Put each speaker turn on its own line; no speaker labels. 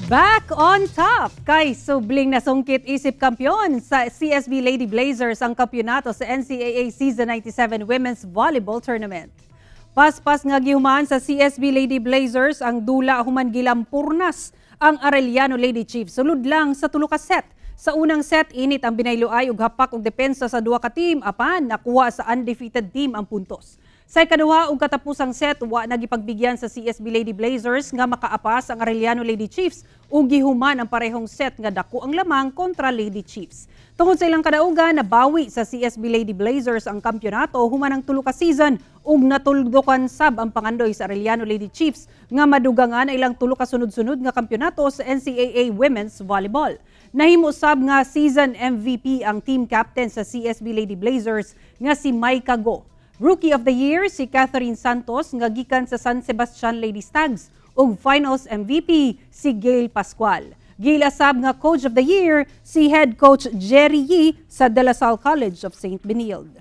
Back on top! Kay subling nasungkit isip kampiyon sa CSB Lady Blazers ang kampyonato sa NCAA Season 97 Women's Volleyball Tournament. Paspas nga gihuman sa CSB Lady Blazers ang dula human gilampurnas ang Arellano Lady Chiefs. Sulod lang sa tulo ka set. Sa unang set, init ang binayloay ug hapak og depensa sa duha ka team apan nakuha sa undefeated team ang puntos. Sa ikaduha ug katapusang set, wa nagipagbigyan sa CSB Lady Blazers nga makaapas ang Arellano Lady Chiefs ug gihuman ang parehong set nga dako ang lamang kontra Lady Chiefs. Tungod sa ilang kadaugan, nabawi sa CSB Lady Blazers ang kampyonato human ang tulo ka season ug natuldukan sab ang pangandoy sa Arellano Lady Chiefs nga madugangan ilang tulo ka sunod-sunod nga kampyonato sa NCAA Women's Volleyball. Nahimo sab nga season MVP ang team captain sa CSB Lady Blazers nga si Maika Go. Rookie of the Year si Catherine Santos nga gikan sa San Sebastian Lady Stags ug Finals MVP si Gail Pascual. Gilasab nga Coach of the Year si Head Coach Jerry Yee sa De La Salle College of St. Benilde.